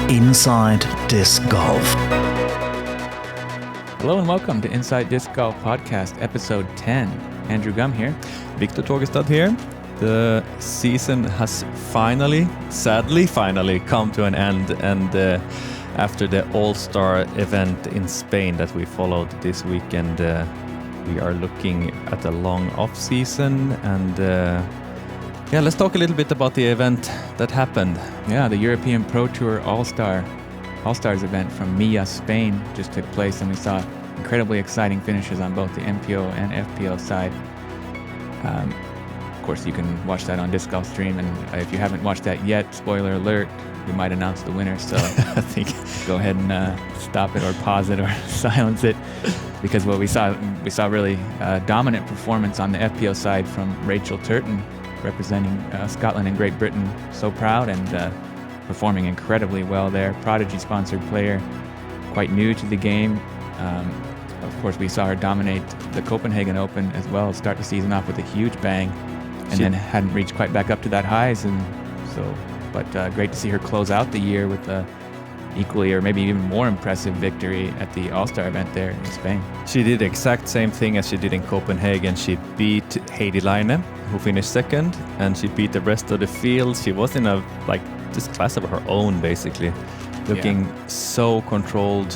Inside Disc Golf. Hello and welcome to Inside Disc Golf Podcast, episode 10. Andrew Gum here. Victor Torgestad here. The season has sadly come to an end, and after the All-Star event in Spain that we followed this weekend, we are looking at a long off-season, and let's talk a little bit about the event that happened. Yeah, the European Pro Tour All-Stars event from Milla, Spain just took place, and we saw incredibly exciting finishes on both the MPO and FPO side. Of course, you can watch that on Disc Golf Stream, and if you haven't watched that yet, spoiler alert, we might announce the winner, so I think go ahead and stop it or pause it or silence it, because what we saw really dominant performance on the FPO side from Rachel Turton, representing Scotland and Great Britain. So proud, and performing incredibly well there. Prodigy-sponsored player, quite new to the game. Of course, we saw her dominate the Copenhagen Open as well, start the season off with a huge bang, and then hadn't reached quite back up to that highs. And so, but great to see her close out the year with a equally or maybe even more impressive victory at the All-Star event there in Spain. She did the exact same thing as she did in Copenhagen. She beat Heidi Leine, who finished second, and she beat the rest of the field. She was in this class of her own, basically, looking so controlled,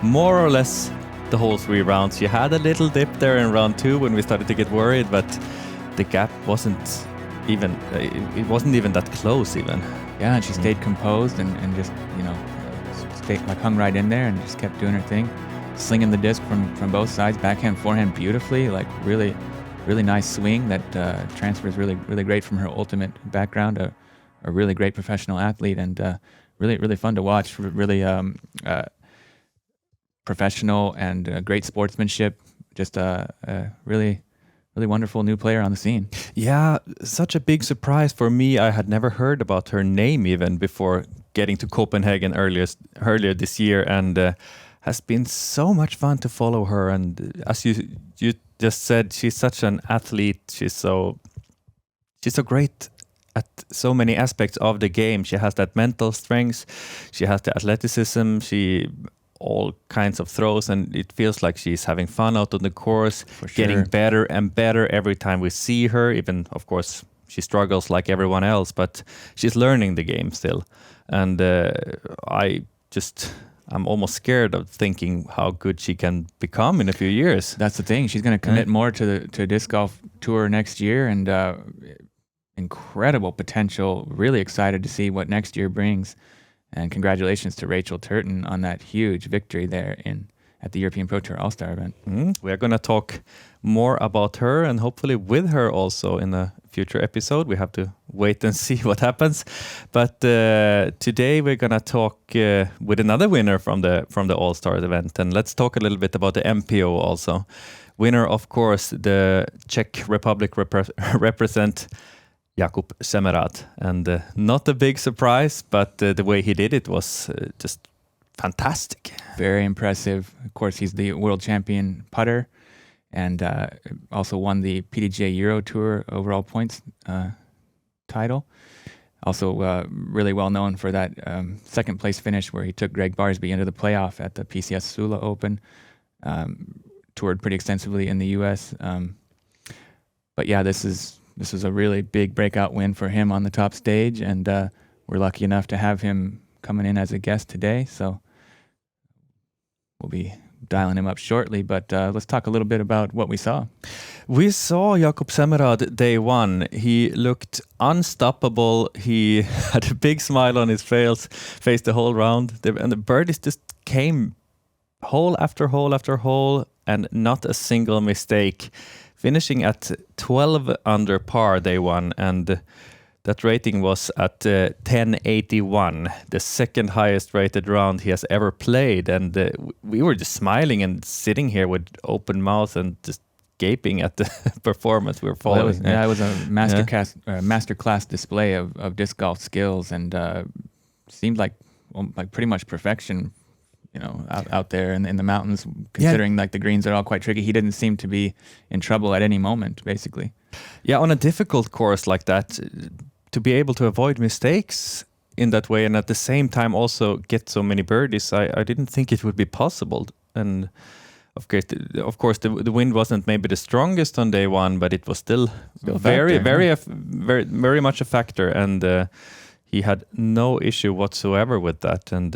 more or less the whole 3 rounds. She had a little dip there in round 2 when we started to get worried, but the gap wasn't even that close even. Yeah, and she stayed composed and just, stayed hung right in there and just kept doing her thing, slinging the disc from both sides, backhand, forehand beautifully, really, really nice swing that transfers really, really great from her ultimate background, a really great professional athlete, and really, really fun to watch, really professional and great sportsmanship, just a really, really wonderful new player on the scene. Yeah, such a big surprise for me. I had never heard about her name even before getting to Copenhagen earlier this year, and has been so much fun to follow her. And as you just said, she's such an athlete. She's so great at so many aspects of the game. She has that mental strength. She has the athleticism. All kinds of throws, and it feels like she's having fun out on the course, getting better and better every time we see her. Even, of course, she struggles like everyone else, but she's learning the game still. And I'm almost scared of thinking how good she can become in a few years. That's the thing. She's going to commit more to Disc Golf Tour next year, and incredible potential. Really excited to see what next year brings. And congratulations to Rachel Turton on that huge victory there at the European Pro Tour All-Star event. We are going to talk more about her, and hopefully with her also in a future episode. We have to wait and see what happens. But today we're going to talk with another winner from the All-Stars event, and let's talk a little bit about the MPO also. Winner, of course, the Czech Republic represent Jakub Semerád, and not a big surprise, but the way he did it was just fantastic. Very impressive. Of course, he's the world champion putter, and also won the PDGA Euro Tour overall points title. Also really well known for that second place finish where he took Greg Barsby into the playoff at the PCS Sula Open. Toured pretty extensively in the U.S. But yeah, this was a really big breakout win for him on the top stage, and we're lucky enough to have him coming in as a guest today. So we'll be dialing him up shortly, but let's talk a little bit about what we saw. We saw Jakub Semerád day 1. He looked unstoppable. He had a big smile on his face the whole round, and the birdies just came hole after hole after hole, and not a single mistake. Finishing at 12 under par day 1, and that rating was at 1081, the second highest rated round he has ever played. And we were just smiling and sitting here with open mouth and just gaping at the performance we were following. Well, it was a masterclass display of disc golf skills, and seemed like pretty much perfection. Out there in the mountains, considering like the greens are all quite tricky. He didn't seem to be in trouble at any moment, basically. Yeah, on a difficult course like that, to be able to avoid mistakes in that way, and at the same time also get so many birdies. I didn't think it would be possible. And of course, the wind wasn't maybe the strongest on day one, but it was still very much a factor. And he had no issue whatsoever with that. And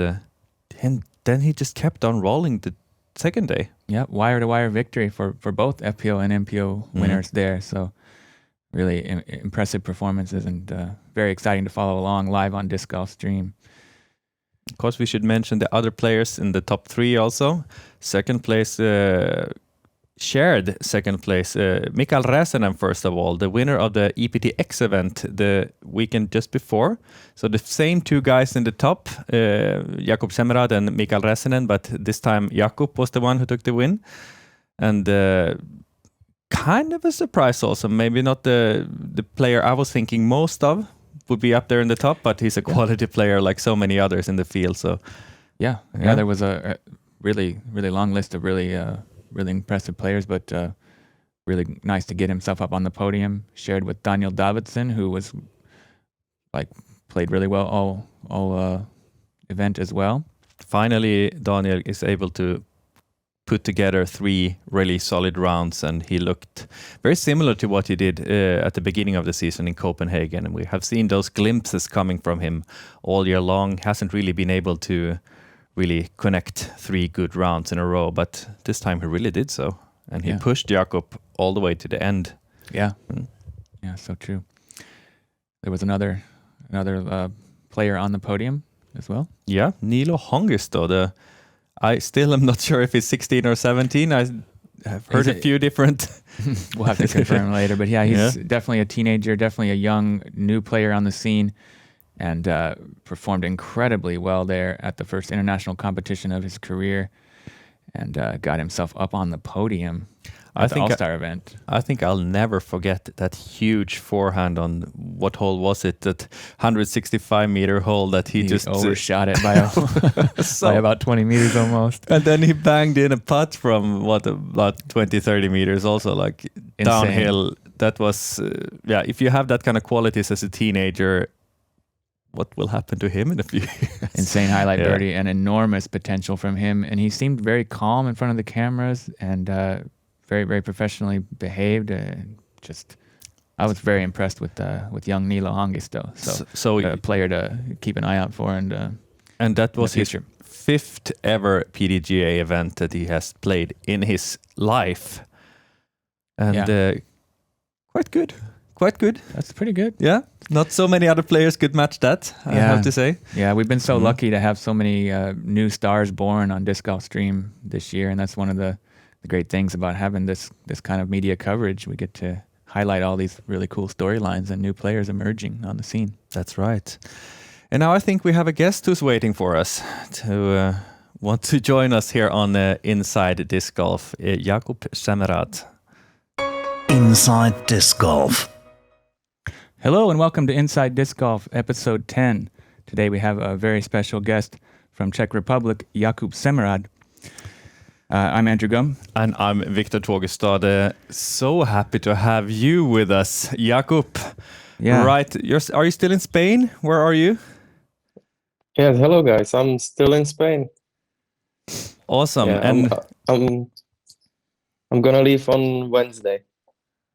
then he just kept on rolling the second day. Yeah, wire-to-wire victory for both FPO and MPO winners there. So really impressive performances, and very exciting to follow along live on Disc Golf Stream. Of course, we should mention the other players in the top 3 also. Second place, shared second place, Mikael Räsänen, first of all, the winner of the EPT X event the weekend just before. So the same 2 guys in the top, Jakub Semerád and Mikael Räsänen, but this time Jakub was the one who took the win. And kind of a surprise also, maybe not the player I was thinking most of would be up there in the top, but he's a quality player like so many others in the field. So yeah, there was a really long list of really impressive players, but really nice to get himself up on the podium. Shared with Daniel Davidsson, who was played really well all event as well. Finally, Daniel is able to put together 3 really solid rounds, and he looked very similar to what he did at the beginning of the season in Copenhagen. And we have seen those glimpses coming from him all year long. Hasn't really been able to really connect 3 good rounds in a row, but this time he really did so, and he pushed Jakub all the way to the end. Yeah, so true. There was another player on the podium as well. Yeah, Niilo Hongisto. I still am not sure if he's 16 or 17. I have heard a few different. We'll have to confirm later, but he's definitely a teenager, definitely a young new player on the scene, and performed incredibly well there at the first international competition of his career, and got himself up on the podium at the All-Star event. I think I'll never forget that huge forehand on what hole was it? That 165-meter hole that he just overshot it by about 20 meters almost. And then he banged in a putt from about 20-30 meters also, like insane. Downhill. That was if you have that kind of qualities as a teenager, what will happen to him in a few years? Insane highlight birdie and enormous potential from him. And he seemed very calm in front of the cameras, and very, very professionally behaved. I was very impressed with young Niilo Hongisto. So a player to keep an eye out for. And that was his 5th ever PDGA event that he has played in his life. And quite good. That's pretty good. Yeah, not so many other players could match that, I have to say. Yeah, we've been so lucky to have so many new stars born on Disc Golf Stream this year, and that's one of the great things about having this kind of media coverage. We get to highlight all these really cool storylines and new players emerging on the scene. That's right. And now I think we have a guest who's waiting for us to want to join us here on Inside Disc Golf, Jakub Semerád. Inside Disc Golf. Hello and welcome to Inside Disc Golf, episode 10. Today we have a very special guest from Czech Republic, Jakub Semerád. I'm Andrew Gum. And I'm Victor Tågestad. So happy to have you with us, Jakub. Yeah. Right. Are you still in Spain? Where are you? Yes, hello guys. I'm still in Spain. Awesome. Yeah, and I'm gonna leave on Wednesday.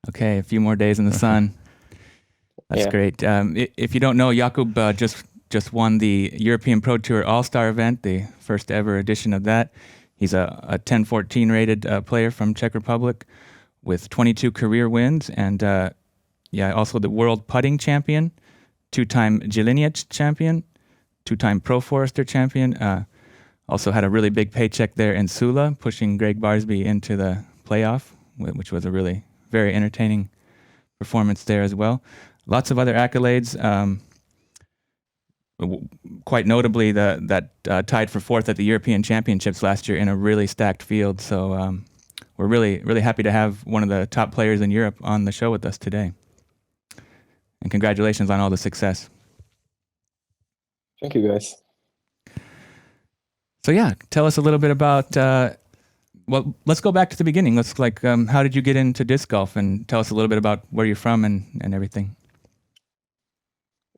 Okay, a few more days in the sun. That's great. If you don't know, Jakub just won the European Pro Tour All-Star event, the first ever edition of that. He's a 10-14 rated player from Czech Republic with 22 career wins, and also the world putting champion, 2-time Jelenic champion, 2-time Pro Forester champion. Also had a really big paycheck there in Sula, pushing Greg Barsby into the playoff, which was a really very entertaining performance there as well. Lots of other accolades. Quite notably, that tied for 4th at the European Championships last year in a really stacked field. So we're really, really happy to have one of the top players in Europe on the show with us today. And congratulations on all the success. Thank you, guys. So tell us a little bit about. Let's go back to the beginning. How did you get into disc golf, and tell us a little bit about where you're from and everything.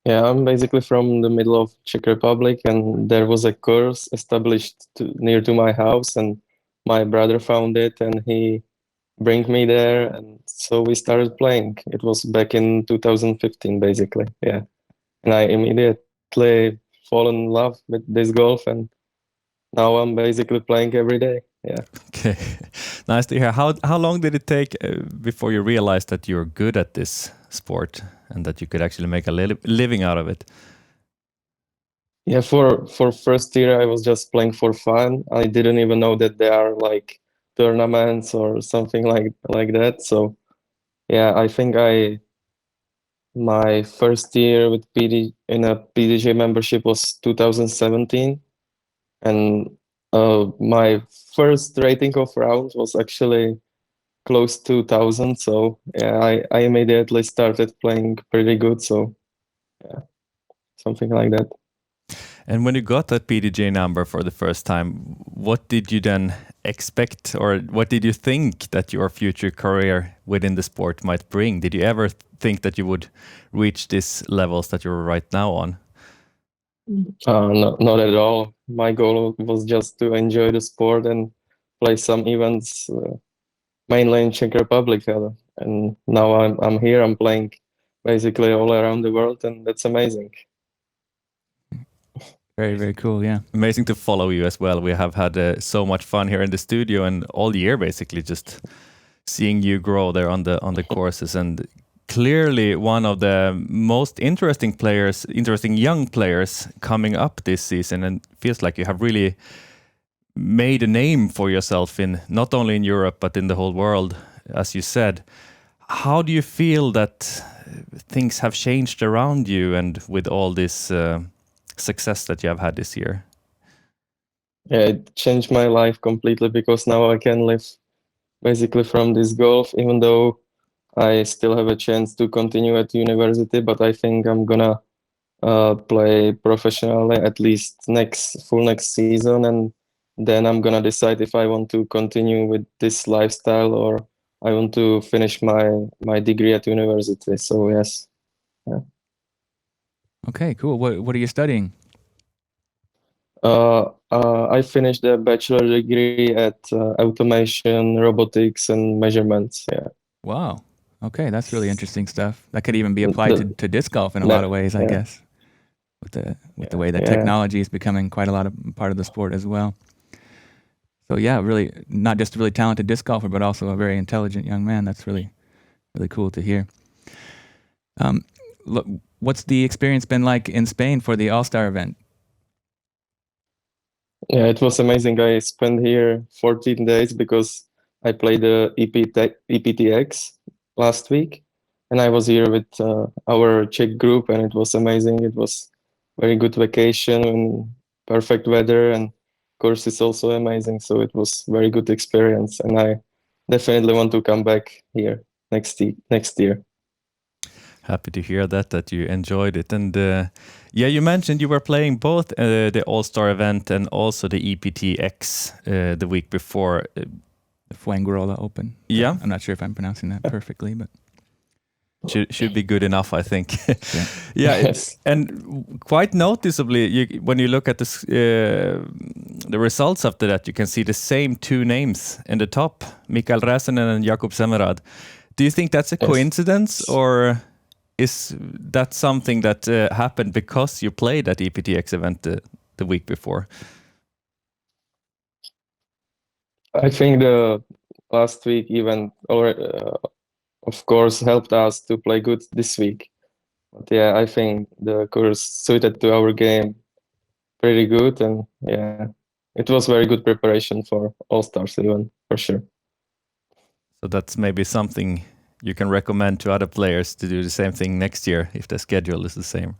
Yeah, I'm basically from the middle of Czech Republic, and there was a course established near to my house, and my brother found it, and he bring me there, and so we started playing. It was back in 2015, basically. Yeah, and I immediately fall in love with this golf, and now I'm basically playing every day. Yeah. Okay, nice to hear. How long did it take before you realized that you're good at this sport and that you could actually make a living out of it? Yeah, for first year I was just playing for fun. I didn't even know that there are like tournaments or something like that. So yeah, I think my first year with PD in a PDG membership was 2017, and my first rating of rounds was actually close to 1000. So yeah, I immediately started playing pretty good. So yeah, something like that. And when you got that PDJ number for the first time, what did you then expect, or what did you think that your future career within the sport might bring? Did you ever think that you would reach these levels that you're right now on? Not at all. My goal was just to enjoy the sport and play some events, mainly in Czech Republic. And now I'm here. I'm playing basically all around the world, and that's amazing. Very, very cool. Yeah. Amazing to follow you as well. We have had so much fun here in the studio and all year, basically, just seeing you grow there on the courses, and clearly one of the most interesting young players coming up this season, and feels like you have really made a name for yourself in not only in Europe but in the whole world, as you said. How do you feel that things have changed around you and with all this success that you have had this year? Yeah, it changed my life completely because now I can live basically from this golf, even though I still have a chance to continue at university, but I think I'm gonna play professionally at least next season, and then I'm gonna decide if I want to continue with this lifestyle or I want to finish my degree at university. So yes. Yeah. Okay, cool. What are you studying? I finished a bachelor degree at automation, robotics, and measurements. Yeah. Wow. Okay, that's really interesting stuff. That could even be applied to disc golf in a lot That, of ways, I yeah, guess, with the way that yeah. technology is becoming quite a lot of part of the sport as well. So yeah, really not just a really talented disc golfer, but also a very intelligent young man. That's really, really cool to hear. Look, what's the experience been like in Spain for the All-Star event? Yeah, it was amazing. I spent here 14 days because I played the EPTX last week, and I was here with our Czech group, and it was amazing. It was very good vacation and perfect weather, and course it's also amazing. So it was very good experience, and I definitely want to come back here next year. Happy to hear that you enjoyed it. And yeah, you mentioned you were playing both the All-Star event and also the EPTX the week before. The Fuengirola Open. Yeah. I'm not sure if I'm pronouncing that perfectly, but should be good enough, I think. yeah. Yeah, Yes. and quite noticeably, when you look at the results after that, you can see the same two names in the top, Mikael Räsänen and Jakub Semerád. Do you think that's a coincidence, or is that something that happened because you played at EPTX event the week before? I think the last week event already, of course, helped us to play good this week. But yeah, I think the course suited to our game pretty good, and yeah, it was very good preparation for All-Stars event for sure. So that's maybe something you can recommend to other players to do the same thing next year if the schedule is the same.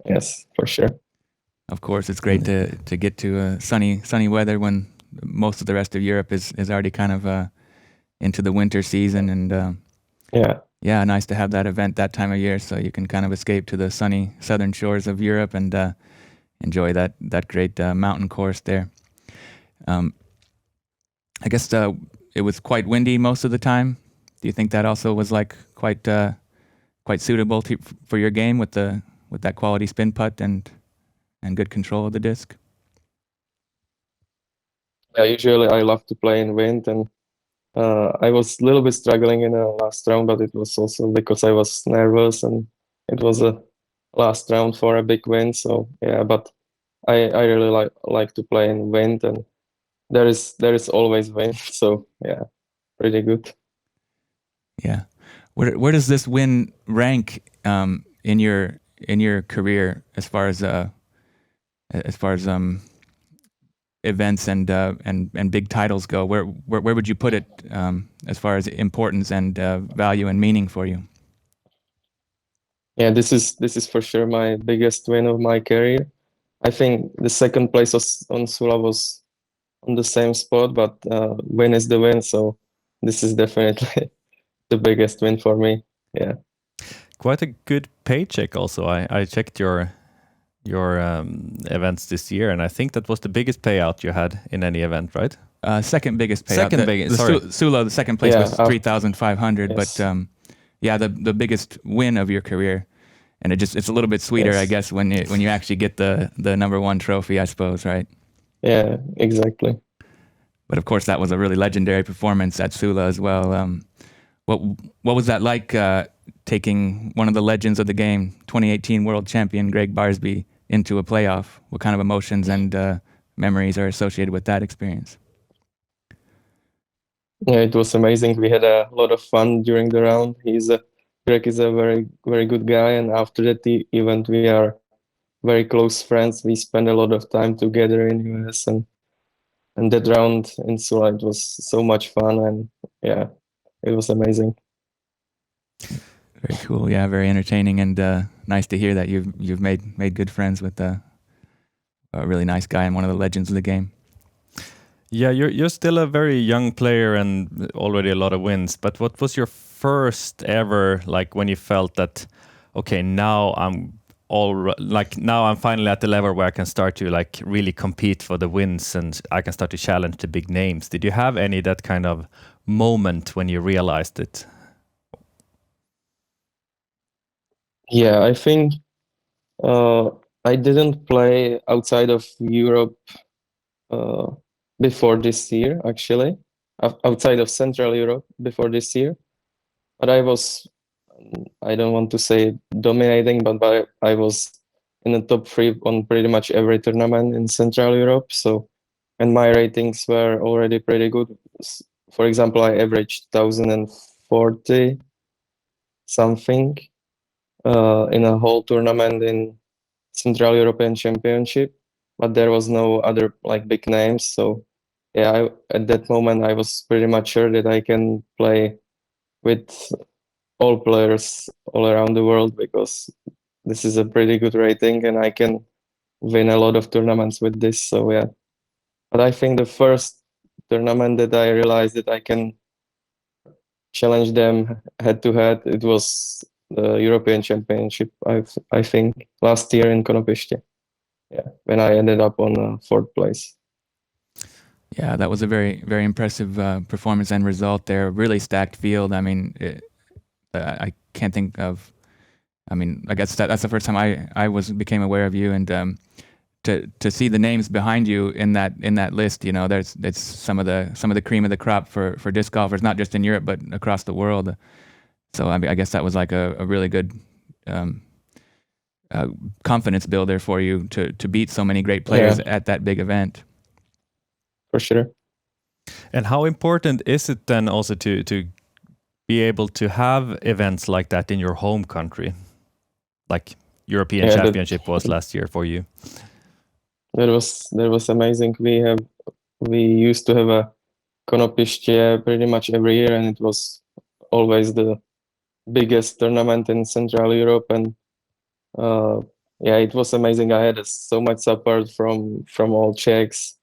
Yes, for sure. Of course, it's great to get to sunny weather when most of the rest of Europe is already kind of into the winter season, and yeah, nice to have that event that time of year so you can kind of escape to the sunny southern shores of Europe and enjoy that great mountain course there. I guess it was quite windy most of the time. Do you think that also was like quite quite suitable for your game with that quality spin putt and good control of the disc? Yeah, usually I love to play in wind, and I was a little bit struggling in the last round, but it was also because I was nervous, and it was a last round for a big win. So yeah, but I really like to play in wind, and there is always wind. So yeah, pretty good. Yeah. Where does this win rank in your career as far as events and big titles go? Where would you put it as far as importance and value and meaning for you? Yeah, this is for sure my biggest win of my career. I think the second place on Sula was on the same spot, but win is the win. So this is definitely the biggest win for me. Yeah. Quite a good paycheck also. I checked your events this year, and I think that was the biggest payout you had in any event, right? Second biggest payout. Second biggest. Sorry, Sula. The second place was Yeah, 3,500, yes. but yeah, the biggest win of your career, and it's a little bit sweeter, Yes. I guess, when you actually get the number one trophy, I suppose, right? Yeah, exactly. But of course, that was a really legendary performance at Sula as well. What was that like, taking one of the legends of the game, 2018 world champion Greg Barsby, into a playoff? What kind of emotions and memories are associated with that experience? Yeah, it was amazing. We had a lot of fun during the round. Greg is a very, very good guy, and after that event, we are very close friends. We spend a lot of time together in US, and that round in Sula, it was so much fun, and yeah, it was amazing. Very cool. Yeah, very entertaining, and nice to hear that you've made good friends with a really nice guy and one of the legends of the game. Yeah, you're still a very young player and already a lot of wins. But what was your first ever, like, when you felt that, okay, now I'm finally at the level where I can start to like really compete for the wins and I can start to challenge the big names? Did you have any that kind of moment when you realized it? Yeah, I think I didn't play outside of Europe uh, before this year, actually, outside of Central Europe before this year. But I don't want to say dominating, but I was in the top three on pretty much every tournament in Central Europe. So, and my ratings were already pretty good. For example, I averaged 1,040 something in a whole tournament in Central European Championship, but there was no other like big names. So yeah, at that moment I was pretty much sure that I can play with all players all around the world because this is a pretty good rating and I can win a lot of tournaments with this. So yeah, but I think the first tournament that I realized that I can challenge them head to head, it was the European Championship. I think last year in Konopiste. Yeah, when I ended up on fourth place. Yeah, that was a very, very impressive performance and result there. Really stacked field. I mean, I can't think of. I mean, I guess that's the first time I became aware of you, and to see the names behind you in that list. You know, it's some of the cream of the crop for disc golfers, not just in Europe but across the world. So I mean, I guess that was like a really good confidence builder for you to beat so many great players at that big event. For sure. And how important is it then also to be able to have events like that in your home country, like European Championship was last year for you? That was amazing. We used to have a Konopiste pretty much every year, and it was always the biggest tournament in Central Europe. And yeah, it was amazing. I had so much support from all Czechs,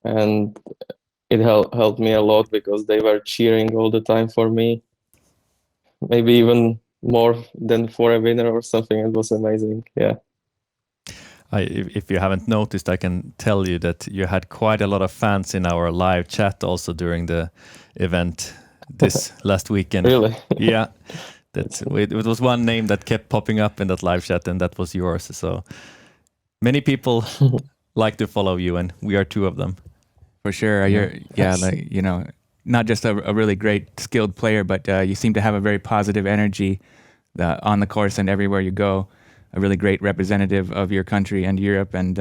and it helped me a lot because they were cheering all the time for me. Maybe even more than for a winner or something. It was amazing. Yeah. If you haven't noticed, I can tell you that you had quite a lot of fans in our live chat also during the event this last weekend. Really? Yeah. It was one name that kept popping up in that live chat, and that was yours. So many people like to follow you, and we are two of them. For sure. Like, not just a really great skilled player, but you seem to have a very positive energy on the course and everywhere you go. A really great representative of your country and Europe, and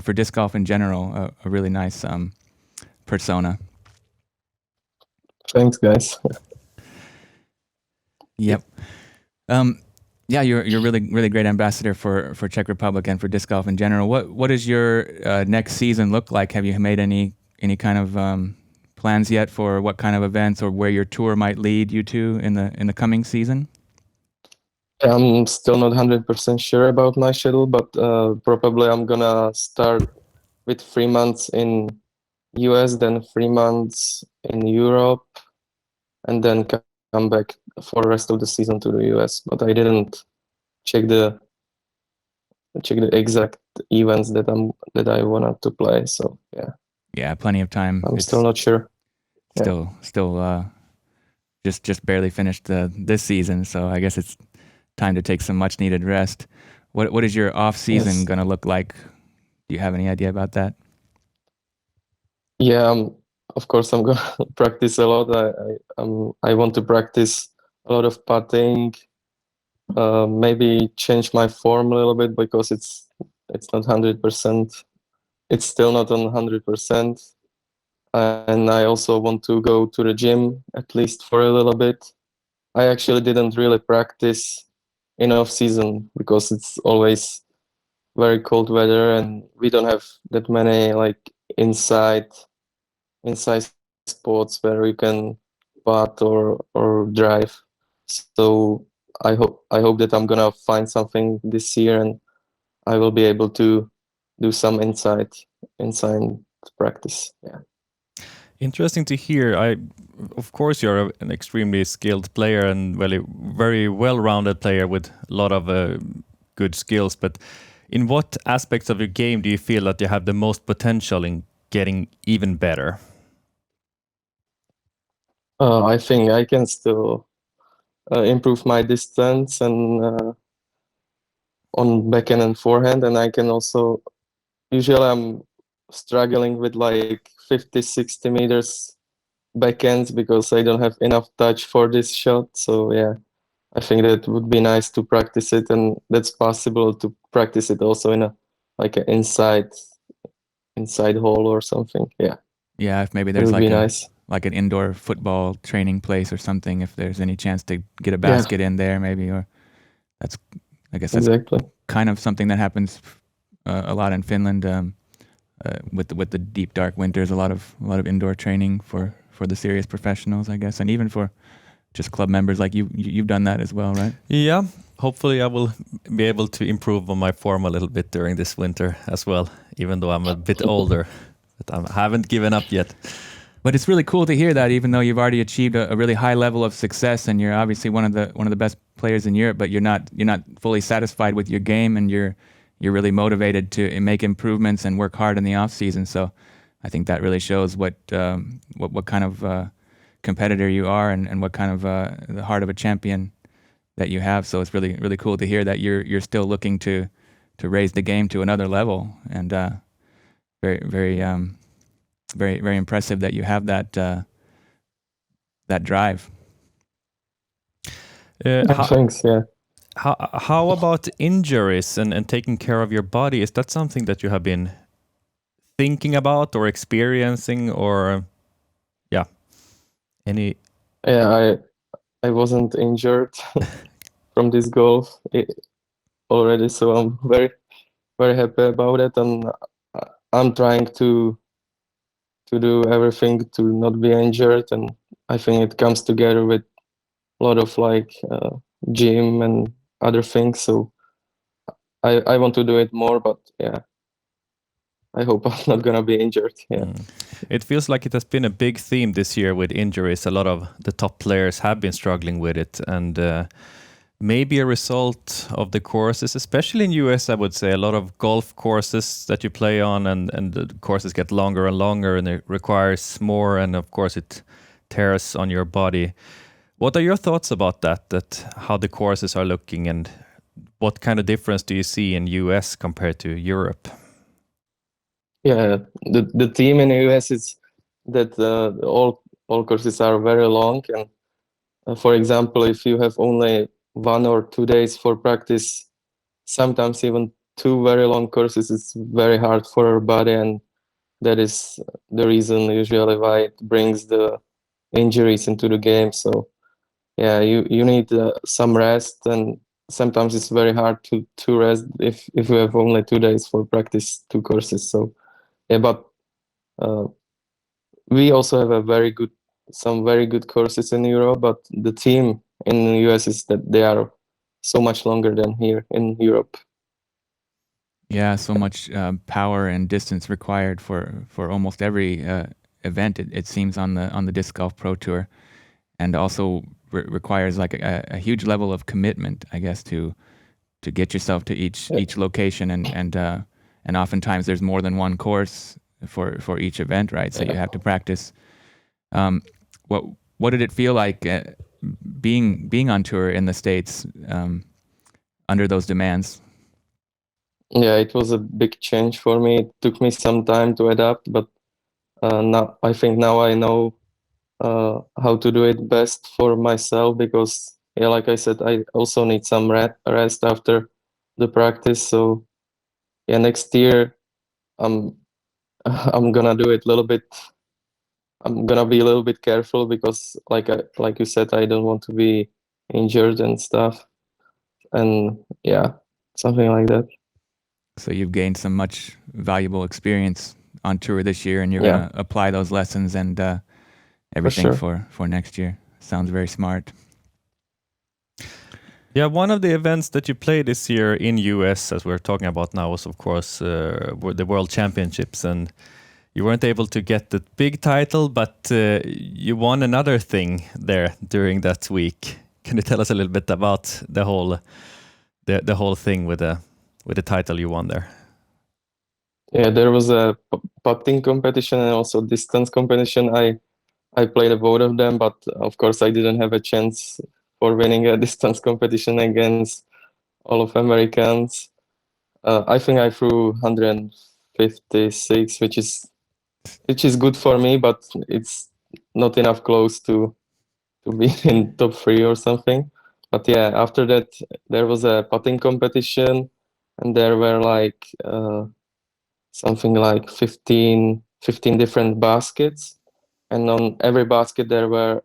for disc golf in general, a really nice persona. Thanks, guys. Yep. You're really great ambassador for Czech Republic and for disc golf in general. What does your next season look like? Have you made any kind of plans yet for what kind of events or where your tour might lead you to in the coming season? I'm still not 100% sure about my schedule, but probably I'm gonna start with 3 months in US, then 3 months in Europe, and then come back for the rest of the season to the US. But I didn't check the exact events that I wanted to play. So yeah. Yeah, plenty of time. I'm still not sure. Still, just barely finished this season, so I guess it's time to take some much needed rest. What is your off season going to look like? Do you have any idea about that? Yeah, of course I'm gonna practice a lot. I want to practice a lot of putting. Maybe change my form a little bit because it's not 100%. It's still not on 100%. And I also want to go to the gym at least for a little bit. I actually didn't really practice in off season because it's always very cold weather and we don't have that many like inside spots where you can putt or drive. So I hope that I'm gonna find something this year and I will be able to do some inside practice. Yeah. Interesting to hear. Of course, you're an extremely skilled player and very well-rounded player with a lot of good skills. But in what aspects of your game do you feel that you have the most potential in getting even better? I think I can still improve my distance and on backhand and forehand, and I can also. Usually, I'm struggling with like 50, 60 meters backhands because I don't have enough touch for this shot. So yeah, I think that would be nice to practice it, and that's possible to practice it also in an inside hole or something. Yeah. Yeah, if maybe there's like an indoor football training place or something, if there's any chance to get a basket in there, maybe, or I guess that's exactly kind of something that happens a lot in Finland with the deep dark winters. A lot of indoor training for the serious professionals, I guess, and even for just club members like you've done that as well, right? Yeah, hopefully I will be able to improve on my form a little bit during this winter as well, even though I'm a bit older, but I haven't given up yet. But it's really cool to hear that, even though you've already achieved a really high level of success, and you're obviously one of the best players in Europe, but you're not fully satisfied with your game, and you're really motivated to make improvements and work hard in the off season. So I think that really shows what kind of competitor you are, and what kind of the heart of a champion that you have. So it's really cool to hear that you're still looking to raise the game to another level, and very impressive that you have that drive. Thanks. Yeah. How about injuries and taking care of your body? Is that something that you have been thinking about or experiencing, or any? Yeah, I wasn't injured from this golf already, so I'm very very happy about it, and I'm trying to do everything to not be injured, and I think it comes together with a lot of gym and other things. So I want to do it more, but yeah, I hope I'm not gonna be injured. Yeah. It feels like it has been a big theme this year with injuries. A lot of the top players have been struggling with it, and maybe a result of the courses, especially in US, I would say. A lot of golf courses that you play on, and the courses get longer and longer, and it requires more, and of course it tears on your body. What are your thoughts about that? That how the courses are looking, and what kind of difference do you see in US compared to Europe? Yeah, the theme in the US is that all courses are very long, and for example, if you have only 1 or 2 days for practice, sometimes even two very long courses, it's very hard for our body, and that is the reason usually why it brings the injuries into the game. So yeah, you need some rest, and sometimes it's very hard to rest if you have only 2 days for practice, two courses. So yeah, but uh, we also have some very good courses in Europe, but the team in the US is that they are so much longer than here in Europe. Yeah, so much power and distance required for almost every event. It seems on the disc golf pro tour, and also requires like a huge level of commitment, I guess, to get yourself to each location, and oftentimes there's more than one course for each event, right? So you have to practice. What did it feel like being on tour in the States under those demands? Yeah, it was a big change for me. It took me some time to adapt, but now I know how to do it best for myself, because yeah, like I said, I also need some rest after the practice. So yeah, next year I'm I'm gonna do it a little bit. I'm gonna be a little bit careful because, like you said, I don't want to be injured and stuff. And yeah, something like that. So you've gained some much valuable experience on tour this year, and you're Yeah, going to apply those lessons and for everything sure. for next year. Sounds very smart. Yeah, one of the events that you played this year in US, as we're talking about now, was of course were the World Championships, and you weren't able to get the big title, but you won another thing there during that week. Can you tell us a little bit about the whole thing with the title you won there? Yeah, there was a putting competition and also distance competition. I played both of them, but of course I didn't have a chance for winning a distance competition against all of Americans. I think I threw 156, which is good for me, but it's not enough close to be in top three or something. But yeah, after that there was a putting competition, and there were like something like 15 different baskets, and on every basket there were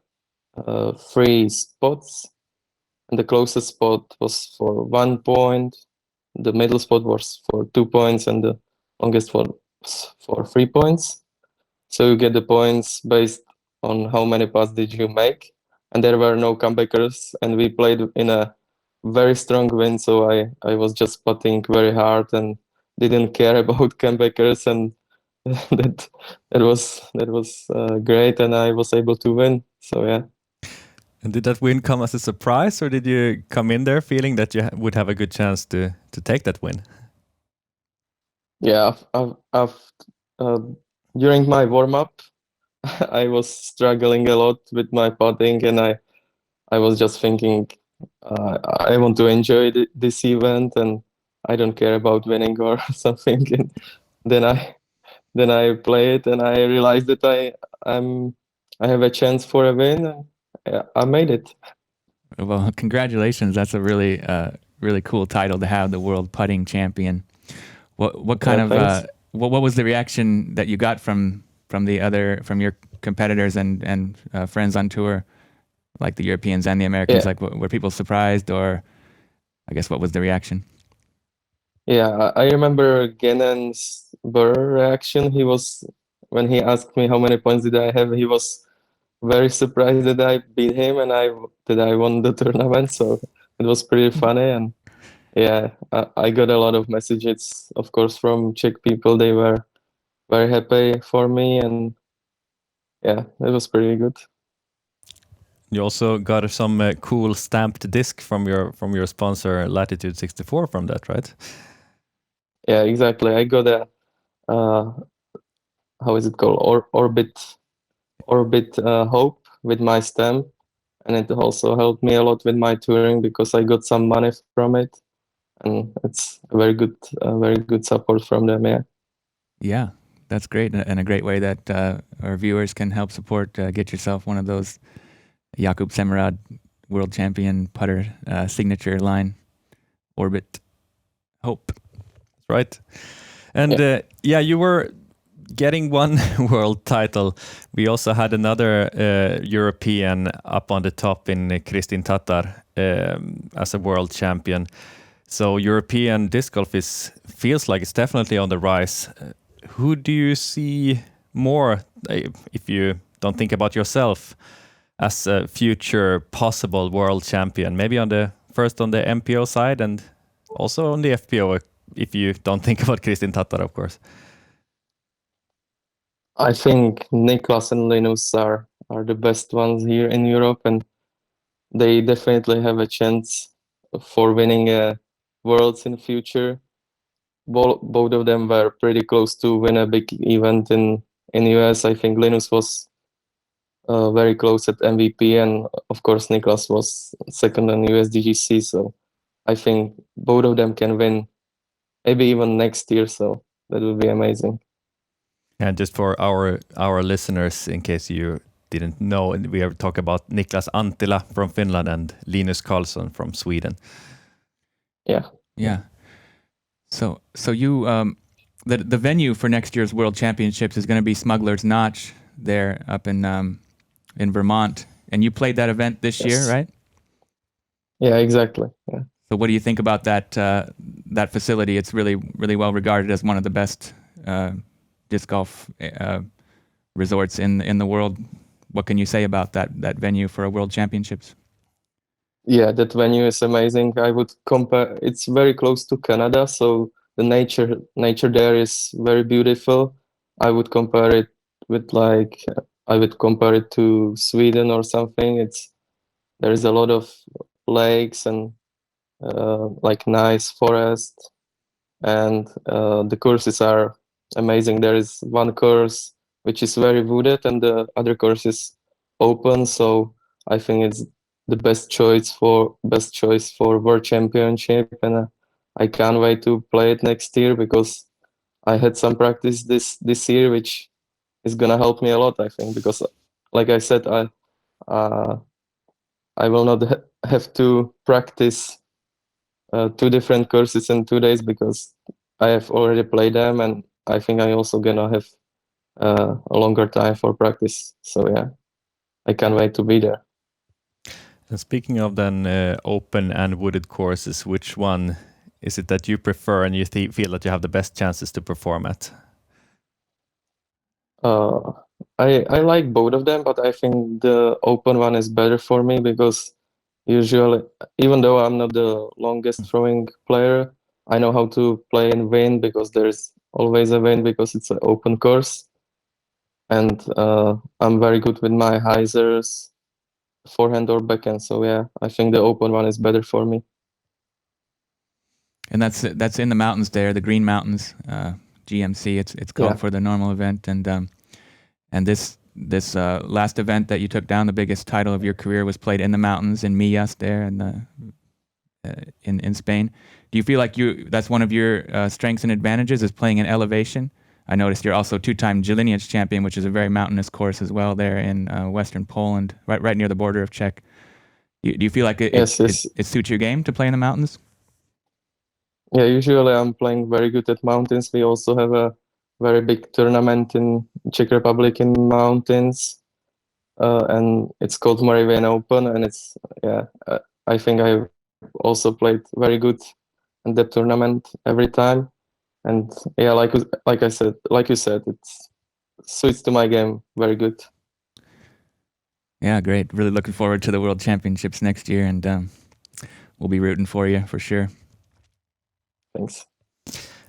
three spots, and the closest spot was for 1 point, the middle spot was for 2 points, and the longest one was for 3 points. So you get the points based on how many putts did you make, and there were no comebackers, and we played in a very strong wind, so I was just putting very hard and didn't care about comebackers, and that was great, and I was able to win. So yeah. And did that win come as a surprise, or did you come in there feeling that you would have a good chance to take that win? Yeah, uh, during my warm up, I was struggling a lot with my putting, and I was just thinking, I want to enjoy this event, and I don't care about winning or something. And then I play it, and I realized that I have a chance for a win, and yeah, I made it. Well, congratulations. That's a really cool title to have, the World Putting Champion. What kind Yeah, of thanks. what was the reaction that you got from your competitors and friends on tour, like the Europeans and the Americans? Yeah, Like, were people surprised, or I guess what was the reaction? yeah. I remember Gannon's Burr reaction. When he asked me how many points did I have, he was very surprised that I beat him and that I won the tournament. So it was pretty funny, and yeah, I got a lot of messages, of course, from Czech people. They were very happy for me, and yeah, it was pretty good. You also got some cool stamped disc from your sponsor Latitude 64 from that, right? Yeah, exactly. I got a uh, how is it called? Orbit Hope with my stamp. and it also helped me a lot with my touring because I got some money from it, and it's a very good support from them. Yeah. Yeah, that's great, and a great way that our viewers can help support. Get yourself one of those Jakub Semerád world champion putter signature line, Orbit Hope. Right. And you were getting one world title. We also had another European up on the top in Kristin Tatar as a world champion. So European disc golf feels like it's definitely on the rise. Who do you see more, if you don't think about yourself, as a future possible world champion? Maybe first on the MPO side and also on the FPO, if you don't think about Kristin Tatar, of course. I think Niklas and Linus are the best ones here in Europe, and they definitely have a chance for winning worlds in the future. Both of them were pretty close to win a big event in US. I think Linus was very close at MVP, and of course Niklas was second on USDGC. So I think both of them can win, maybe even next year. So that would be amazing. And just for our listeners, in case you didn't know, we are talking about Niklas Anttila from Finland and Linus Karlsson from Sweden. Yeah. So you the venue for next year's World Championships is going to be Smuggler's Notch there up in Vermont, and you played that event this year, right? Yeah, exactly. Yeah. So what do you think about that facility? It's really well regarded as one of the best disc golf resorts in the world. What can you say about that venue for a World Championships? Yeah, that venue is amazing. I would compare. It's very close to Canada, so the nature there is very beautiful. I would compare it with to Sweden or something. There is a lot of lakes and nice forest, and the courses are amazing. There is one course which is very wooded, and the other course is open. So I think it's the best choice for World Championship, and I can't wait to play it next year because I had some practice this year, which is gonna help me a lot. I think because, like I said, I will not have to practice 2 different courses in 2 days because I have already played them, and I think I also gonna have a longer time for practice. So yeah, I can't wait to be there. And speaking of then open and wooded courses, which one is it that you prefer and you feel that you have the best chances to perform at? I like both of them, but I think the open one is better for me because usually, even though I'm not the longest throwing player, I know how to play in wind because there's always a wind because it's an open course, and I'm very good with my hyzers, forehand or backhand. So yeah, I think the open one is better for me. And that's in the mountains there, the Green Mountains, GMC. It's called for the normal event, and this last event that you took down, the biggest title of your career, was played in the mountains in Millas there in Spain. Do you feel like that's one of your strengths and advantages is playing in elevation? I noticed you're also 2-time Jelenic champion, which is a very mountainous course as well there in western Poland, right near the border of Czech. Do you feel like it suits your game to play in the mountains? Yeah, usually I'm playing very good at mountains. We also have a very big tournament in Czech Republic in mountains, and it's called Moravian Open, and I think I also played very good in that tournament every time, and yeah, like you said, it suits to my game very good. Yeah, great. Really looking forward to the World Championships next year, and we'll be rooting for you for sure. Thanks.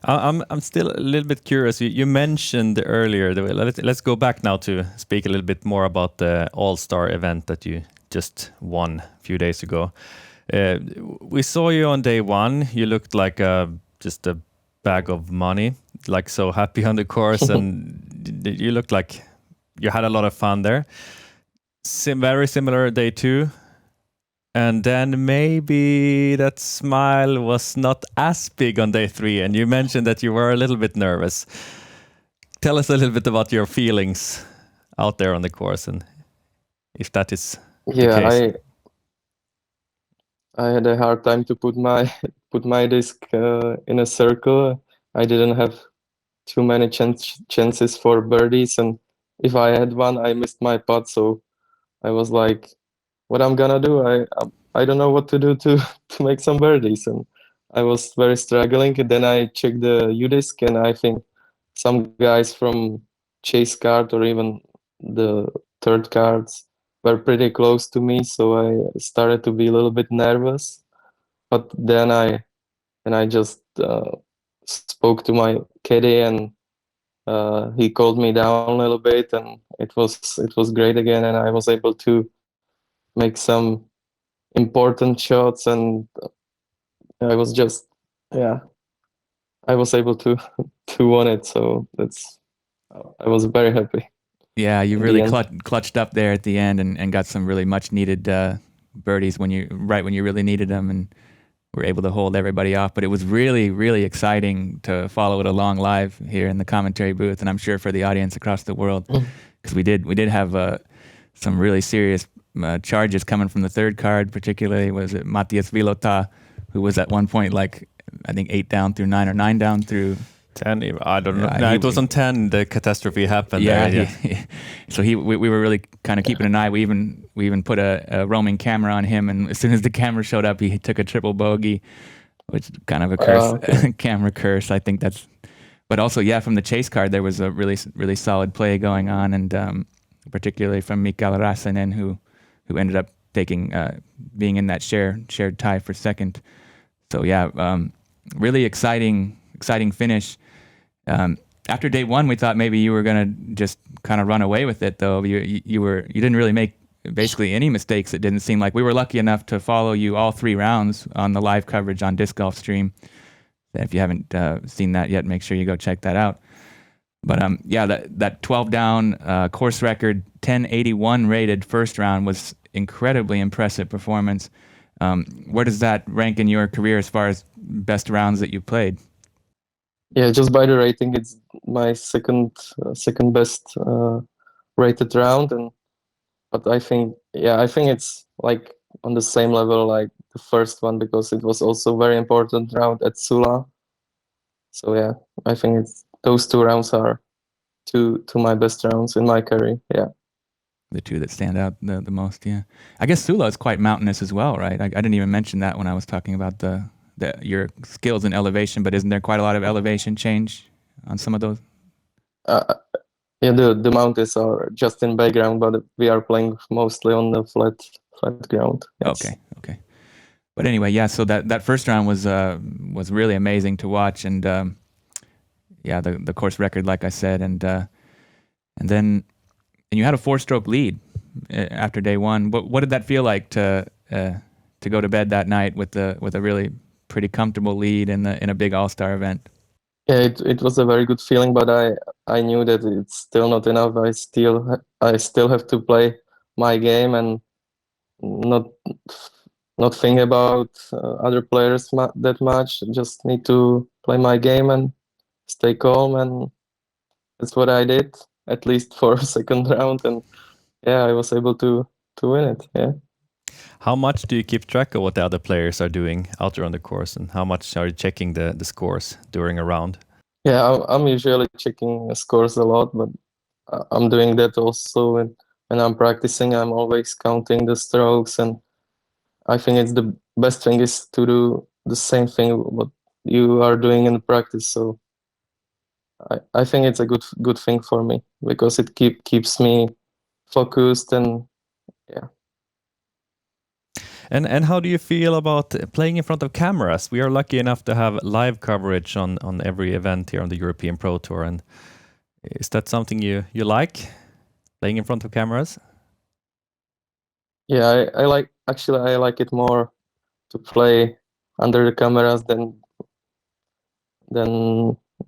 I'm still a little bit curious. You mentioned earlier, let's go back now to speak a little bit more about the All-Star event that you just won a few days ago. We saw you on day one. You looked like just a bag of money, like so happy on the course, and you looked like you had a lot of fun there. Very similar day two. And then maybe that smile was not as big on day 3, and you mentioned that you were a little bit nervous. Tell us a little bit about your feelings out there on the course, and if that is the case. I had a hard time to put my disc in a circle. I didn't have too many chances for birdies, and if I had one, I missed my putt. So I was like, "What I'm gonna do? I don't know what to do to to make some birdies," and I was very struggling. And then I checked the U disc, and I think some guys from chase card or even the third cards were pretty close to me, so I started to be a little bit nervous. But then I just spoke to my caddy, and he called me down a little bit, and it was great again, and I was able to make some important shots, and I was just yeah I was able to to win it, so I was very happy. Yeah, you In really the end. clutched up there at the end and got some really much needed birdies when you really needed them, and were able to hold everybody off. But it was really, really exciting to follow it along live here in the commentary booth, and I'm sure for the audience across the world, because we did have some really serious charges coming from the third card. Particularly was it Matias Vilota, who was at one point like I think 8 down through 9 or 9 down through 10, I don't know. No, it was on 10 the catastrophe happened. Yeah, there. So we were really kind of keeping an eye. We even put a roaming camera on him, and as soon as the camera showed up, he took a triple bogey, which is kind of a curse, Okay. camera curse. I think that's. But also, yeah, from the chase card, there was a really solid play going on, and particularly from Mikael Räsänen, who ended up taking being in that shared tie for second. So yeah, really exciting finish. After day 1, we thought maybe you were gonna just kind of run away with it, though. You didn't really make basically any mistakes. It didn't seem like. We were lucky enough to follow you all 3 rounds on the live coverage on Disc Golf Stream. If you haven't seen that yet, make sure you go check that out. But yeah, that 12 down course record 1081 rated first round was incredibly impressive performance. Where does that rank in your career as far as best rounds that you played? Yeah, just by the rating, it's my second best rated round, but I think it's like on the same level like the first one, because it was also very important round at Sula. So yeah, I think those 2 rounds are two my best rounds in my career. Yeah. The 2 that stand out the most, yeah. I guess Sula is quite mountainous as well, right? I didn't even mention that when I was talking about your skills in elevation, but isn't there quite a lot of elevation change on some of those? Yeah, the mountains are just in background, but we are playing mostly on the flat ground. Yes. Okay. But anyway, yeah. So that first round was really amazing to watch, and yeah, the course record, like I said, and then you had a 4-stroke lead after day 1. What did that feel like to go to bed that night with a really pretty comfortable lead in a big All-Star event? Yeah, it was a very good feeling, but I knew that it's still not enough. I still have to play my game and not think about other players that much. Just need to play my game and stay calm, and that's what I did, at least for a second round. And yeah, I was able to win it. Yeah. How much do you keep track of what the other players are doing out there on the course, and how much are you checking the scores during a round? Yeah, I'm usually checking scores a lot, but I'm doing that also when I'm practicing. I'm always counting the strokes, and I think it's the best thing is to do the same thing what you are doing in practice. So I think it's a good thing for me, because it keeps me focused, and yeah. And how do you feel about playing in front of cameras? We are lucky enough to have live coverage on every event here on the European Pro Tour. And is that something you like, playing in front of cameras? Yeah, I like it more to play under the cameras than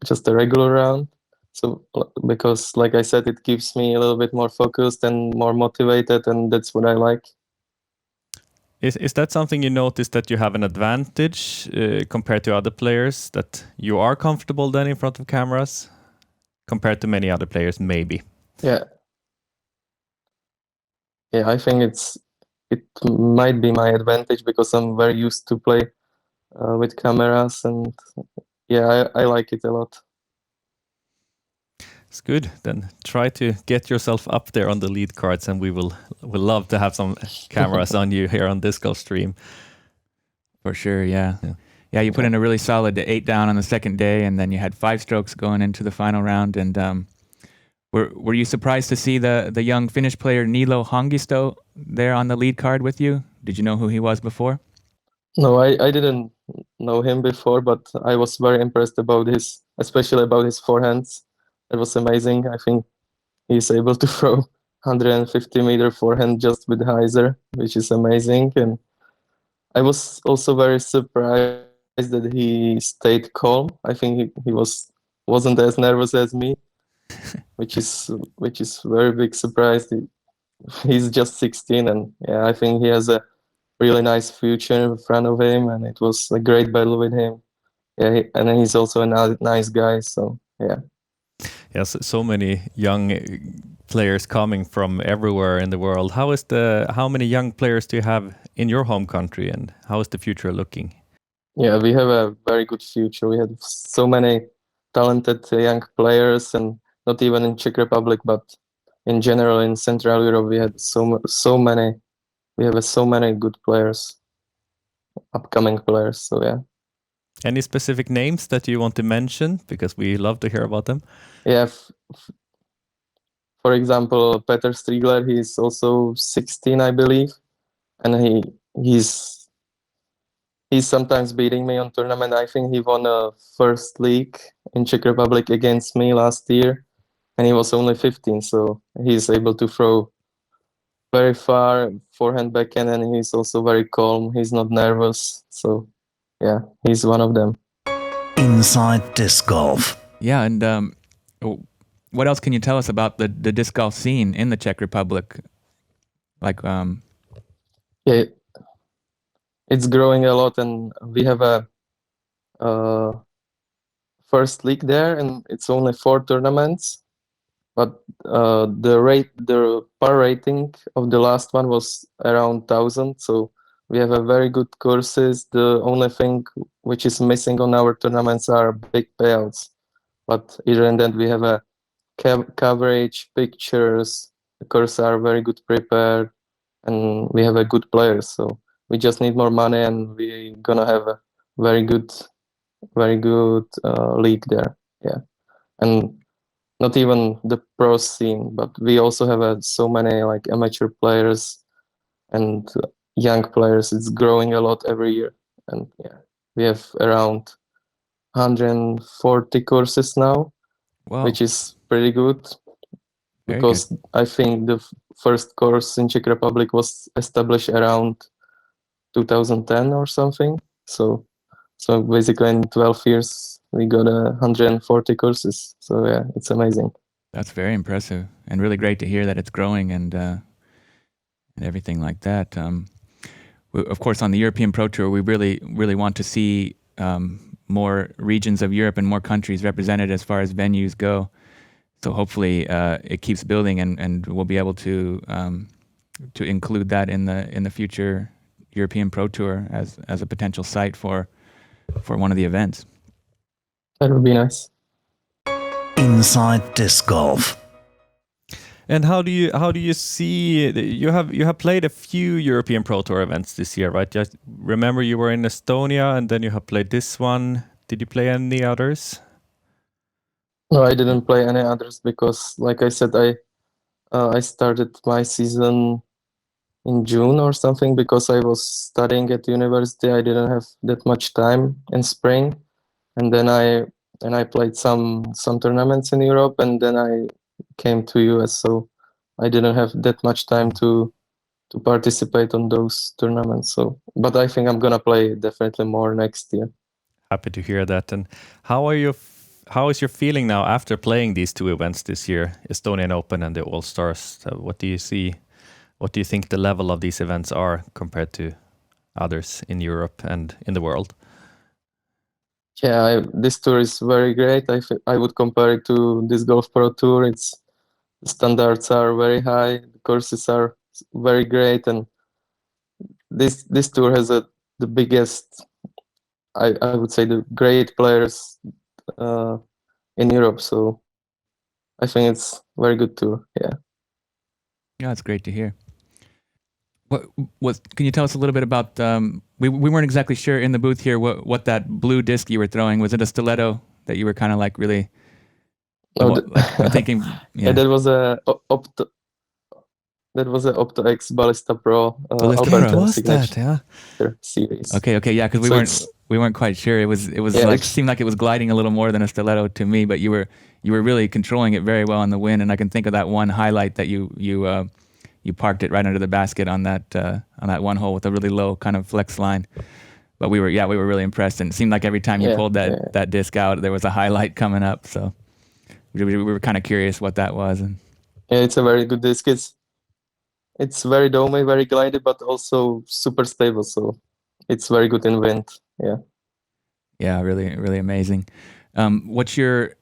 just a regular round. So because, like I said, it keeps me a little bit more focused and more motivated, and that's what I like. Is that something you notice that you have an advantage compared to other players, that you are comfortable then in front of cameras compared to many other players, maybe? Yeah, I think it might be my advantage because I'm very used to play with cameras, and yeah, I like it a lot. It's good. Then try to get yourself up there on the lead cards, and we'll love to have some cameras on you here on Disc Golf Stream. For sure, yeah. You put in a really solid 8 down on the second day, and then you had 5 strokes going into the final round. And were you surprised to see the young Finnish player Niilo Hongisto there on the lead card with you? Did you know who he was before? No, I didn't know him before, but I was very impressed about especially about his forehands. It was amazing. I think he's able to throw 150-meter forehand just with hyzer, which is amazing. And I was also very surprised that he stayed calm. I think he wasn't as nervous as me, which is very big surprise. He's just 16, and yeah, I think he has a really nice future in front of him, and it was a great battle with him. Yeah, and then he's also a nice guy. So yeah. Yes, so many young players coming from everywhere in the world. How many young players do you have in your home country, and how is the future looking? Yeah, we have a very good future. We have so many talented young players, and not even in Czech Republic, but in general in Central Europe, we had so many. We have so many good players, upcoming players. So yeah. Any specific names that you want to mention, because we love to hear about them? Yeah, for example, Peter Striegler, he's also 16, I believe, and he's sometimes beating me on tournament. I think he won a first league in Czech Republic against me last year, and he was only 15, so he's able to throw very far, forehand, backhand, and he's also very calm. He's not nervous, so yeah, he's one of them. Inside Disc Golf. Yeah, and what else can you tell us about the disc golf scene in the Czech Republic? Yeah, it's growing a lot, and we have a first league there, and it's only 4 tournaments. But the par rating of the last one was around 1,000. So we have a very good courses. The only thing which is missing on our tournaments are big payouts. But other than that, we have a coverage, pictures. The courses are very good prepared, and we have a good players. So we just need more money, and we're gonna have a very good league there. Yeah, and not even the pro scene, but we also have so many like amateur players and young players. It's growing a lot every year, and yeah, we have around 140 courses now. Wow. Which is pretty good, because good. I think the first course in Czech Republic was established around 2010 or something. So basically in 12 years we got 140 courses. So yeah, it's amazing. That's very impressive, and really great to hear that it's growing and everything like that. Of course, on the European Pro Tour, we really want to see more regions of Europe and more countries represented as far as venues go. So hopefully it keeps building, and we'll be able to include that in the future European Pro Tour as a potential site for one of the events. That would be nice. Inside Disc Golf. And how do you see you have played a few European Pro Tour events this year, right? Just remember you were in Estonia, and then you have played this one. Did you play any others? No, I didn't play any others because, like I said, I started my season in June or something because I was studying at university. I didn't have that much time in spring, and then I played some tournaments in Europe, and then I came to US, so I didn't have that much time to participate on those tournaments. So, but I think I'm gonna play definitely more next year. Happy to hear that. And how is your feeling now after playing these 2 events this year, Estonian Open and the All-Stars? What do you see? What do you think the level of these events are compared to others in Europe and in the world? Yeah, this tour is very great. I would compare it to this Golf Pro Tour. The standards are very high, the courses are very great, and this tour has the biggest, I would say, the great players in Europe. So I think it's very good tour. Yeah. Yeah, it's great to hear. What can you tell us a little bit about? We weren't exactly sure in the booth here what that blue disc you were throwing was. It a stiletto that you were kind of like really? I'm thinking. Yeah, that was a Opto X Ballista Pro. Ballista Okay, Pro. was that? Yeah. Series. Okay, yeah, because we weren't quite sure. It was Yeah, like seemed like it was gliding a little more than a stiletto to me, but you were really controlling it very well in the wind, and I can think of that one highlight that you parked it right under the basket on that one hole with a really low kind of flex line. But we were really impressed, and it seemed like every time you pulled that disc out, there was a highlight coming up. So we were kind of curious what that was. And yeah, it's a very good disc. It's very domey, very glided, but also super stable. So it's very good in wind. Yeah. Yeah, really, really amazing. What's your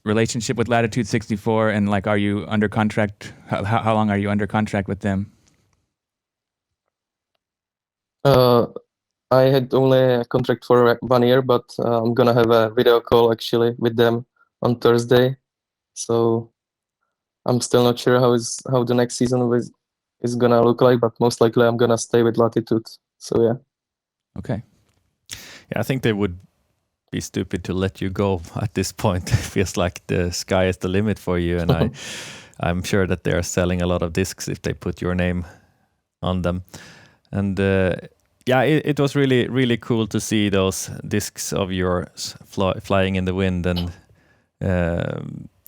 relationship with Latitude 64, and like, are you under contract? How long are you under contract with them? I had only a contract for 1 year, but I'm gonna have a video call actually with them on Thursday. So I'm still not sure how the next season is gonna look like, but most likely I'm gonna stay with Latitude. So yeah. Okay. Yeah, I think they would be stupid to let you go at this point. It feels like the sky is the limit for you, and I'm sure that they are selling a lot of discs if they put your name on them. And yeah, it was really, really cool to see those discs of yours flying in the wind. And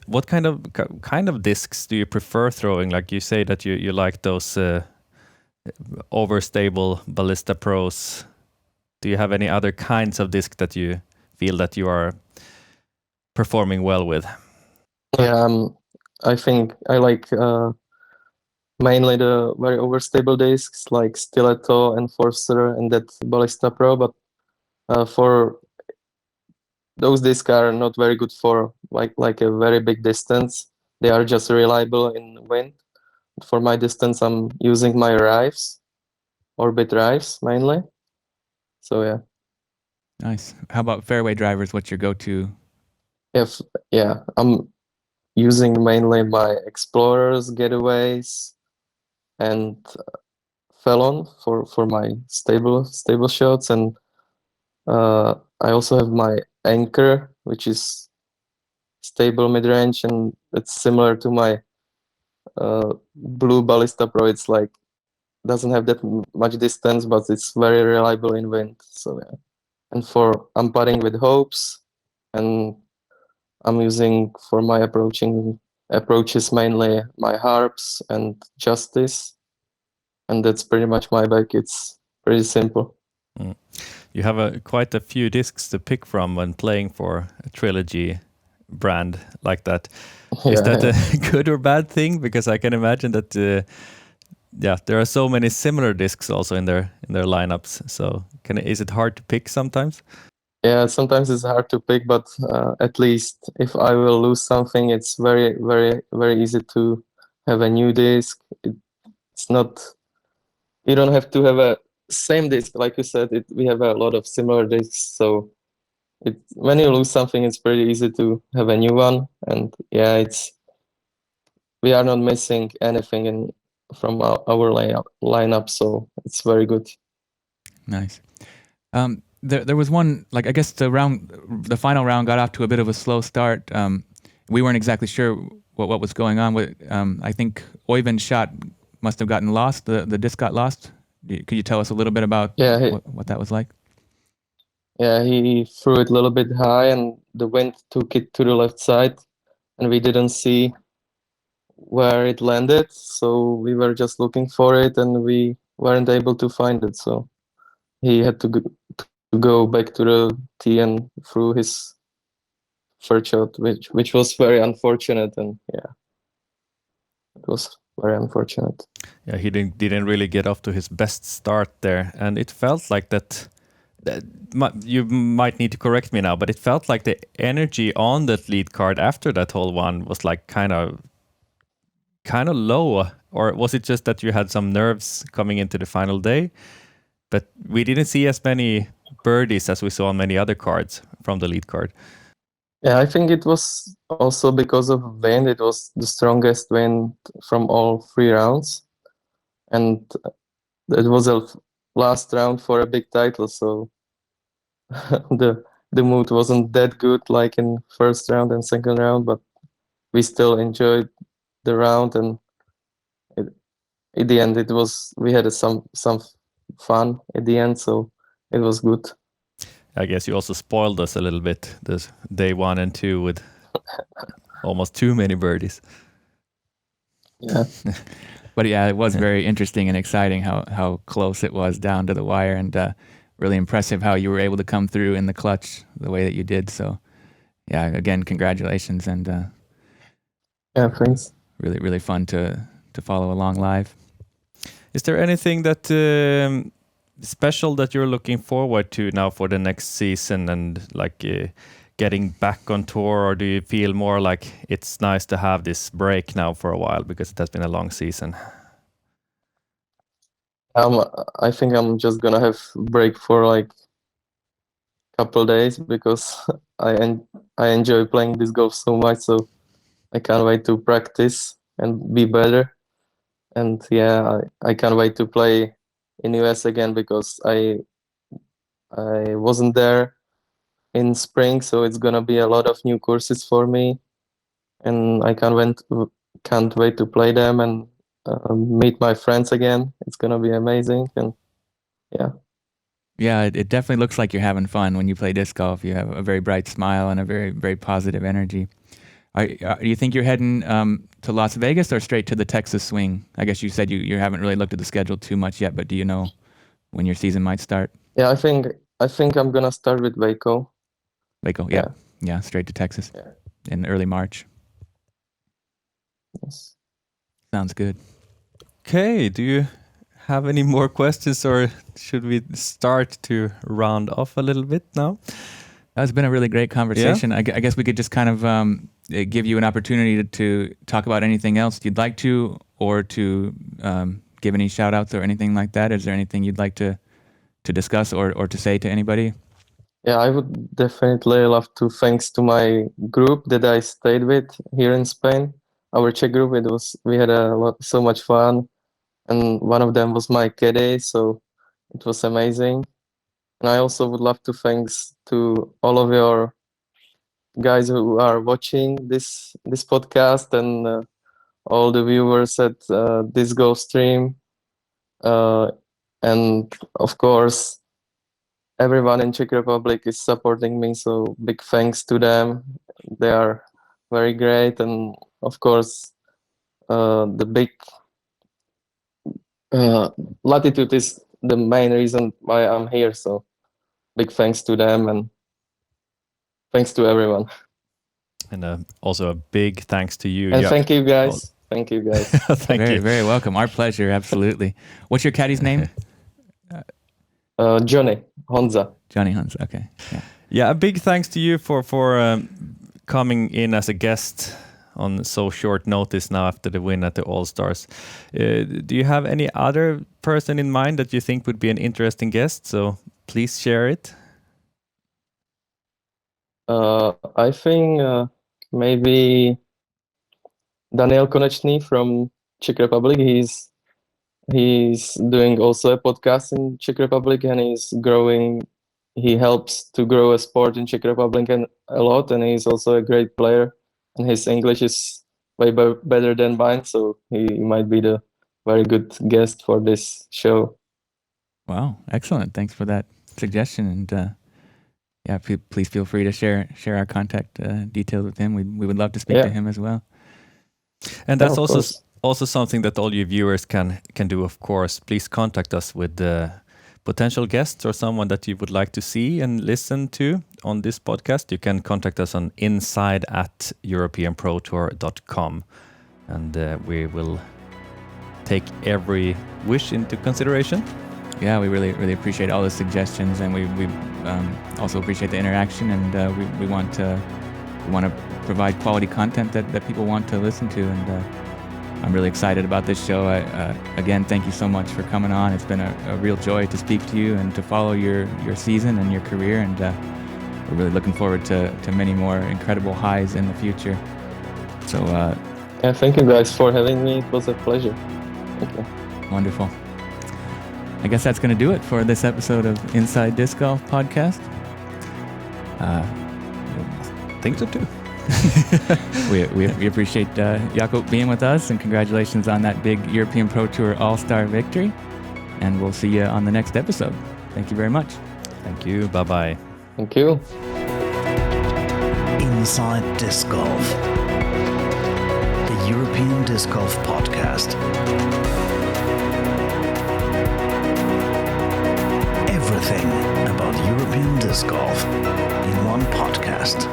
what kind of discs do you prefer throwing? Like you say that you like those overstable Ballista Pros. Do you have any other kinds of disc that you feel that you are performing well with? Yeah, I think I like mainly the very overstable discs like Stiletto, Enforcer, and that Ballista Pro. But for those discs are not very good for like a very big distance. They are just reliable in wind. For my distance, I'm using my Rives, Orbit Rives mainly. So yeah. Nice. How about fairway drivers? What's your go-to? Yeah, I'm using mainly my Explorers, Getaways, and Felon for my stable shots, and I also have my Anchor, which is stable mid-range, and it's similar to my Blue Ballista Pro. It's like doesn't have that much distance, but it's very reliable in wind. So yeah. And I'm putting with Hopes, and I'm using for my approaches mainly my Harps and Justice, and that's pretty much my bag. It's pretty simple. You have quite a few discs to pick from when playing for a Trilogy brand like that. Is that a good or bad thing? Because I can imagine that there are so many similar discs also in their lineups. So is it hard to pick sometimes? Yeah, sometimes it's hard to pick, but at least if I will lose something, it's very, very, very easy to have a new disc. It's not, you don't have to have a same disc. Like you said, we have a lot of similar discs. So when you lose something, it's pretty easy to have a new one. And yeah, we are not missing anything from our lineup. So it's very good. Nice. There was one, like, I guess the final round got off to a bit of a slow start. We weren't exactly sure what was going on with. I think Oyvind's shot must have gotten lost. The disc got lost. Could you tell us a little bit about what that was like? Yeah, he threw it a little bit high, and the wind took it to the left side, and we didn't see where it landed. So we were just looking for it, and we weren't able to find it. So he had to go back to the tee and threw his first shot, which was very unfortunate. And yeah, very unfortunate. Yeah, he didn't really get off to his best start there, and it felt like that. You might need to correct me now, but it felt like the energy on that lead card after that hole one was like kind of low, or was it just that you had some nerves coming into the final day? But we didn't see as many birdies as we saw on many other cards from the lead card. Yeah, I think it was also because of wind. It was the strongest wind from all 3 rounds, and it was a last round for a big title, so the mood wasn't that good like in first round and second round, but we still enjoyed the round, and in the end we had some fun at the end, so it was good. I guess you also spoiled us a little bit this day 1 and 2 with almost too many birdies. Yeah. But yeah, it was very interesting and exciting how close it was down to the wire, and really impressive how you were able to come through in the clutch the way that you did. So yeah, again, congratulations, and yeah, thanks. really, really fun to follow along live. Is there anything that special that you're looking forward to now for the next season, and like getting back on tour, or do you feel more like it's nice to have this break now for a while because it has been a long season? I think I'm just gonna have break for like couple days because I enjoy playing this golf so much, so I can't wait to practice and be better. And yeah, I can't wait to play in US again because I wasn't there in spring, so it's gonna be a lot of new courses for me, and I can't wait to play them and meet my friends again. It's gonna be amazing, and yeah. Yeah, it definitely looks like you're having fun when you play disc golf. You have a very bright smile and a very, very positive energy. Do you think you're heading to Las Vegas or straight to the Texas swing? I guess you said you haven't really looked at the schedule too much yet, but do you know when your season might start? Yeah, I think I'm gonna start with Waco. Waco, yeah. Yeah, straight to Texas in early March. Yes. Sounds good. Okay, do you have any more questions, or should we start to round off a little bit now? That's been a really great conversation. Yeah. I guess we could just kind of give you an opportunity to talk about anything else you'd like to, or to give any shout outs or anything like that. Is there anything you'd like to discuss or to say to anybody? Yeah, I would definitely love to thanks to my group that I stayed with here in Spain. Our Czech group, we had so much fun, and one of them was my caddy, so it was amazing. And I also would love to thanks to all of your guys who are watching this podcast, and all the viewers at this golf stream, and of course everyone in Czech Republic is supporting me, so big thanks to them. They are very great, and of course the big latitude is the main reason why I'm here, so big thanks to them, and thanks to everyone. And also a big thanks to you. And thank you guys. Thank you guys. Thank you. Very welcome. Our pleasure. Absolutely. What's your caddy's name? Johnny Honza. Johnny Honza. Okay. Yeah. A big thanks to you for coming in as a guest on so short notice now after the win at the All-Stars. Do you have any other person in mind that you think would be an interesting guest? So please share it. I think maybe Daniel Konečný from Czech Republic. He's doing also a podcast in Czech Republic, and he's growing. He helps to grow a sport in Czech Republic a lot, and he's also a great player. And his English is way better than mine, so he might be the very good guest for this show. Wow, excellent! Thanks for that suggestion, and yeah, please feel free to share our contact details with him. We would love to speak to him as well. And that's also something that all you viewers can do, of course. Please contact us with potential guests or someone that you would like to see and listen to on this podcast. You can contact us on inside@europeanprotour.com, and we will take every wish into consideration. Yeah, we really appreciate all the suggestions, and we also appreciate the interaction, and we want to provide quality content that people want to listen to, and I'm really excited about this show. Again, thank you so much for coming on. It's been a real joy to speak to you and to follow your season and your career, and we're really looking forward to many more incredible highs in the future. So yeah, thank you guys for having me. It was a pleasure. Thank you. Wonderful. I guess that's going to do it for this episode of Inside Disc Golf Podcast. I think so too. we appreciate Jakub being with us, and congratulations on that big European Pro Tour All-Star victory. And we'll see you on the next episode. Thank you very much. Thank you. Bye-bye. Thank you. Inside Disc Golf, the European Disc Golf Podcast. Everything about European disc golf in one podcast.